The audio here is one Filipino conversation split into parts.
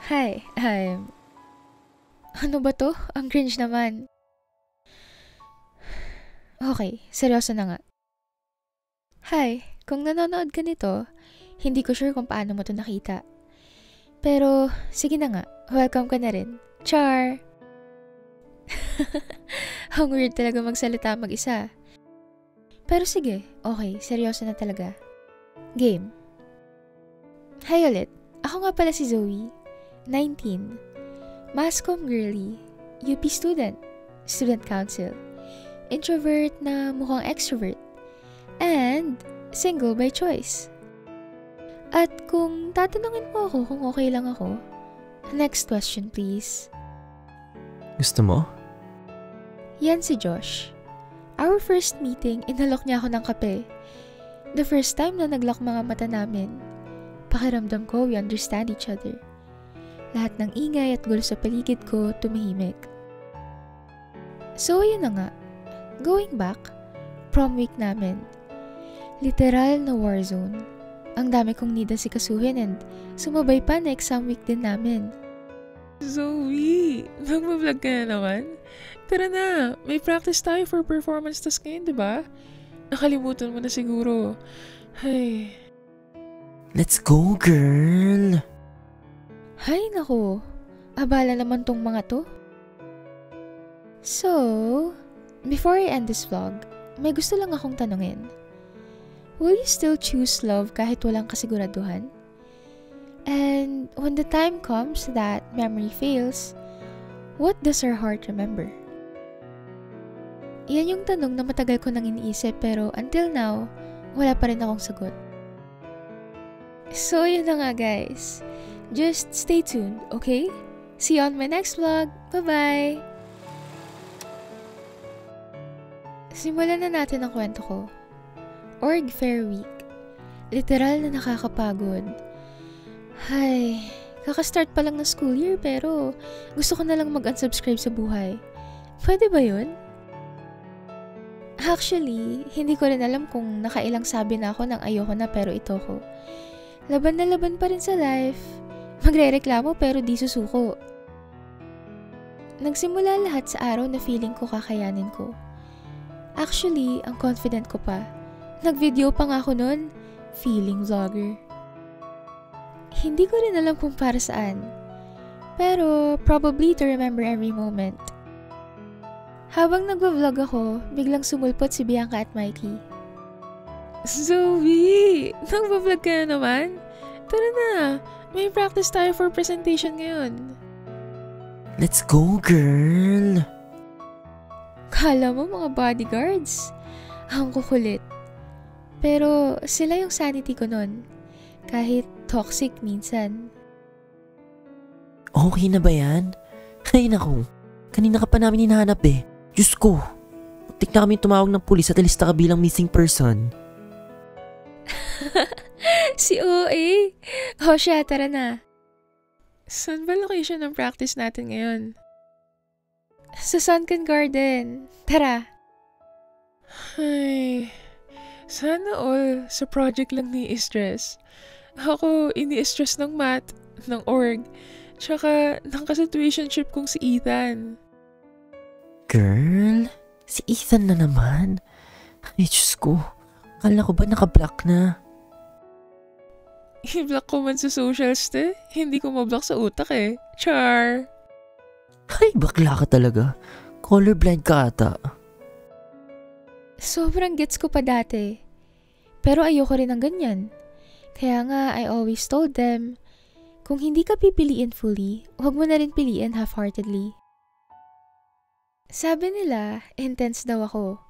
Hi, ano ba to? Ang cringe naman. Okay, seryoso na nga. Hi, kung nanonood ka nito, hindi ko sure kung paano mo to nakita. Pero, sige na nga, welcome ka na rin. Char! Ang weird talaga magsalita mag-isa. Pero sige, okay, seryoso na talaga. Game. Hi ulit, ako nga pala si Zoe, 19, Mascom girly, UP student, student council, introvert na mukhang extrovert, and single by choice. At kung tatanungin mo ako kung okay lang ako, next question please. Gusto mo? Yan si Josh. Our first meeting, inalok niya ako ng kape. The first time na naglock mga mata namin. Pakiramdam ko, we understand each other. Lahat ng ingay at gulo sa paligid ko, tumahimik. So, yun na nga. Going back, prom week namin. Literal na war zone. Ang dami kong need na sikasuhin and sumabay pa na exam week din namin. Zoe, mag-vlog ka na naman? Tara na, may practice tayo for performance task ngayon, diba? Nakalimutan mo na siguro. Ay. Let's go, girl! Hay nako, abala naman tong mga to. So, before I end this vlog, may gusto lang akong tanungin. Will you still choose love kahit walang kasiguraduhan? And when the time comes that memory fails, what does our heart remember? Yan yung tanong na matagal ko nang iniisip pero until now, wala pa rin akong sagot. So yun na nga guys. Just stay tuned, okay? See you on my next vlog. Bye-bye! Simulan na natin ang kwento ko. Org Fair Week. Literal na nakakapagod. Hay, kakastart pa lang ng school year pero gusto ko na lang mag-unsubscribe sa buhay. Pwede ba yun? Actually, hindi ko rin alam kung nakailang sabi na ako ng ayoko na pero ito ko. Laban na laban pa rin sa life. Magre-reklamo pero di susuko. Nagsimula lahat sa araw na feeling ko kakayanin ko. Actually, ang confident ko pa. Nag-video pa nga ako nun, feeling vlogger. Hindi ko rin alam kung para saan. Pero probably to remember every moment. Habang nagva-vlog ako, biglang sumulpot si Bianca at Mikey. Zoe, nagpa-vlog ka na naman? Tara na, may practice tayo for presentation ngayon. Let's go, girl! Kala mo mga bodyguards? Ang kukulit. Pero sila yung sanity ko nun. Kahit toxic minsan. Okay na ba yan? Ay naku, kanina ka pa namin hinahanap eh. Diyos ko, muntik na kami tumawag ng pulis at ilista ka bilang missing person. Si OA. O siya, tara na. Saan ba location ng practice natin ngayon? Sa Sunken Garden. Tara. Ay, sana all sa project lang ni-stress. Ako, ini-stress ng math, ng org, tsaka ng ka-situationship kong si Ethan. Girl, si Ethan na naman. Ay, Diyos ko, kala ko ba naka-block na? I-block ko man sa socials hindi ko mablock sa utak eh. Char! Ay, bakla ka talaga. Colorblind ka ata. Sobrang gets ko pa dati. Pero ayoko rin ng ganyan. Kaya nga, I always told them, kung hindi ka pipiliin fully, huwag mo na rin piliin half-heartedly. Sabi nila, intense daw ako.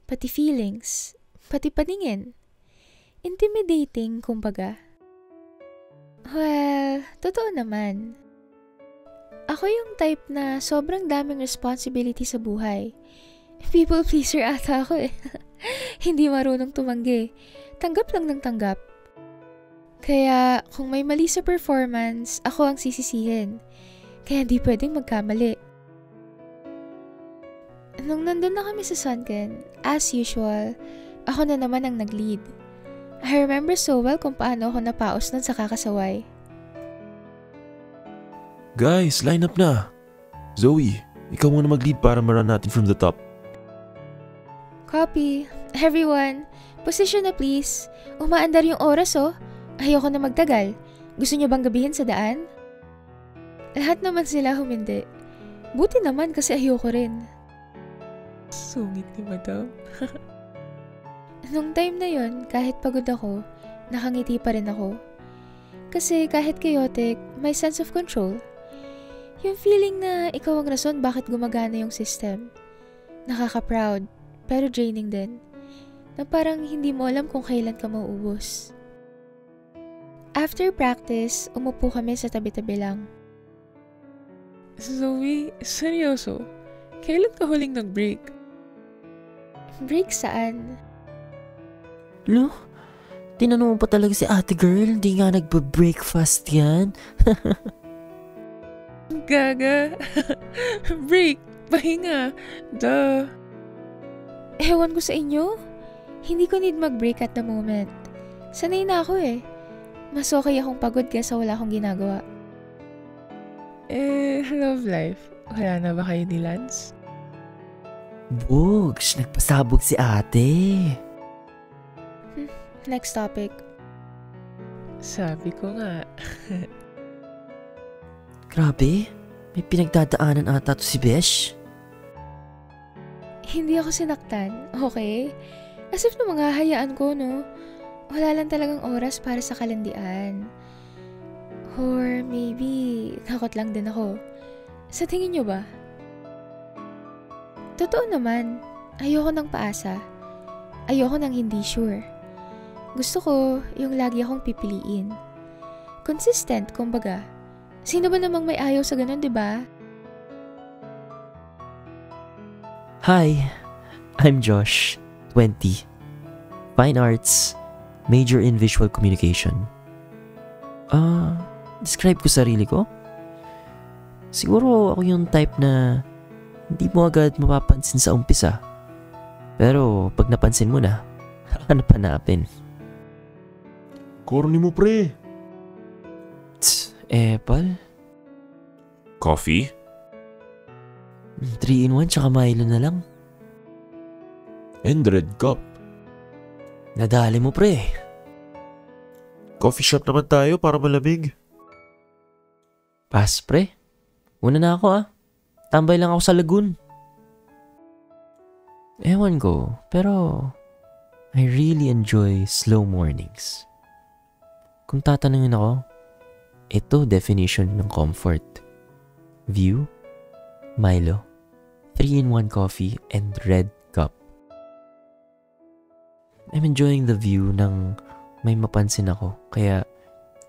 Pati feelings, pati paningin. Intimidating, kumbaga. Well, totoo naman. Ako yung type na sobrang daming responsibility sa buhay. People pleaser ata ako eh. Hindi marunong tumanggi. Tanggap lang ng tanggap. Kaya kung may mali sa performance, ako ang sisisihin. Kaya di pwedeng magkamali. Nung nandun na kami sa Sunken, as usual, ako na naman ang nag-lead. I remember so well kung paano ako napaos nun sa kakasaway. Guys, line up na. Zoe, ikaw muna mag-lead para ma-run natin from the top. Copy. Everyone, position na please. Umaandar yung oras oh. Ayoko na magtagal. Gusto niyo bang gabihin sa daan? Lahat naman sila humindi. Buti naman kasi ayoko rin. Sungit ni Madam. Nung time na yon, kahit pagod ako, nakangiti pa rin ako. Kasi kahit chaotic, may sense of control. Yung feeling na ikaw ang rason bakit gumagana yung system. Nakaka-proud, pero draining din. Na parang hindi mo alam kung kailan ka mauubos. After practice, umupo kami sa tabi-tabi lang. Zoe, seryoso? Kailan ka huling nag-break? Break saan? Lo, tinanong mo pa talaga si ate girl, di nga nagba-breakfast yan. Gaga. Break. Pahinga. Duh. Ewan ko sa inyo. Hindi ko need mag-break at the moment. Sanay na ako eh. Mas okay akong pagod kaysa wala akong ginagawa. Love life. Wala na ba kayo ni Lance? Bugs, nagpasabog si ate. Next topic. Sabi ko nga. Grabe, may pinagdadaanan ata to si Besh. Hindi ako sinaktan, okay? As if na mga hayaan ko, no? Wala lang talagang oras para sa kalandian. Or maybe, takot lang din ako. Sa tingin nyo ba? Totoo naman, ayoko ng paasa. Ayoko ng hindi sure. Gusto ko yung lagi akong pipiliin. Consistent, kumbaga. Sino ba namang may ayaw sa ganun, di ba? Hi, I'm Josh, 20. Fine Arts, major in visual communication. Describe ko sarili ko? Siguro ako yung type na hindi mo agad mapapansin sa umpisa. Pero pag napansin mo na, hanap-hanapin. Corny mo pre. Apple? Coffee? 3-in-1 tsaka Milo na lang. And red cup. Nadali mo pre. Coffee shop naman tayo para malamig. Pass pre. Una na ako Tambay lang ako sa lagoon. Ewan ko, pero I really enjoy slow mornings. Kung tatanungin ako, ito definition ng comfort. View, Milo, 3-in-1 coffee, and red cup. I'm enjoying the view ng may mapansin ako, kaya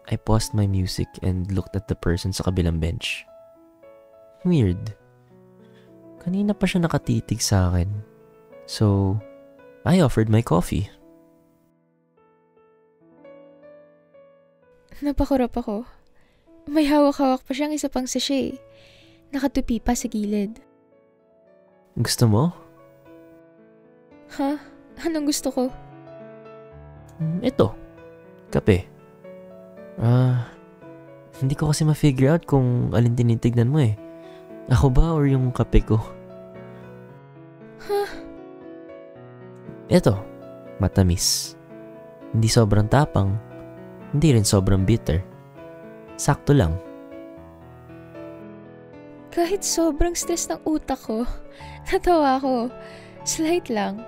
I paused my music and looked at the person sa kabilang bench. Weird. Kanina pa siya nakatitig sa akin. So, I offered my coffee. Napakurap ako. May hawak-hawak pa siyang isa pang sachet. Nakatupi pa sa gilid. Gusto mo? Ha? Anong gusto ko? Ito. Kape. Hindi ko kasi ma-figure out kung alin tinitignan mo eh. Ako ba or yung kape ko? Ito. Matamis. Hindi sobrang tapang. Hindi rin sobrang bitter. Sakto lang. Kahit sobrang stress ng utak ko, natawa ako. Slight lang.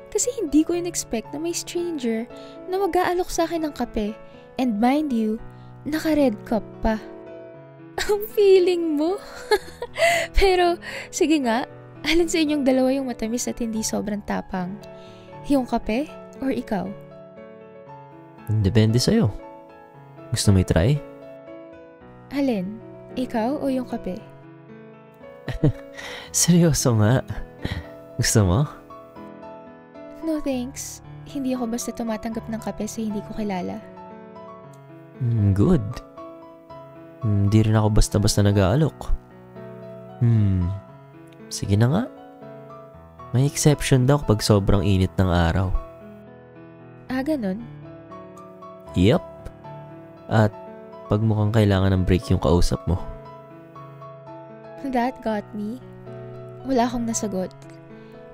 Kasi hindi ko in-expect na may stranger na mag-aalok sa akin ng kape. And mind you, naka-red cup pa. Ang feeling mo? Pero, sige nga, alin sa inyong dalawa yung matamis at hindi sobrang tapang? Yung kape or ikaw? Depende sa'yo. Gusto mo i-try? Alin? Ikaw o yung kape? Seryoso nga. Gusto mo? No thanks. Hindi ako basta tumatanggap ng kape sa hindi ko kilala. Good. Hindi rin ako basta-basta nag-aalok. Sige na nga. May exception daw kapag sobrang init ng araw. Ganun? Yep. At pag mukhang kailangan ng break yung kausap mo. That got me. Wala akong nasagot.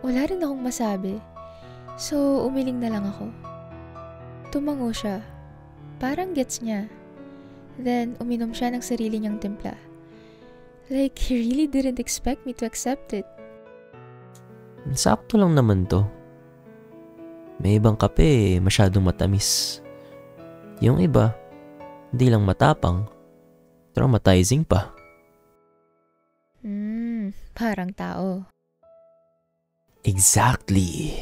Wala rin akong masabi. So, umiling na lang ako. Tumango siya. Parang gets niya. Then, uminom siya ng sarili niyang timpla. Like, he really didn't expect me to accept it. Sakto lang naman to. May ibang kape masyadong matamis. Yung iba, hindi lang matapang, traumatizing pa. Parang tao. Exactly.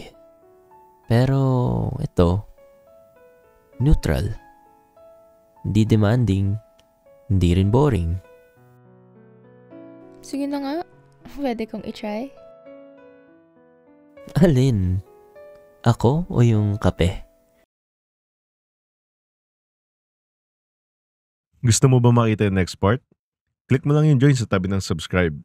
Pero ito, neutral. Hindi demanding, hindi rin boring. Sige na nga, pwede kong i-try. Alin? Ako o yung kape? Gusto mo ba makita yung next part? Click mo lang yung join sa tabi ng subscribe.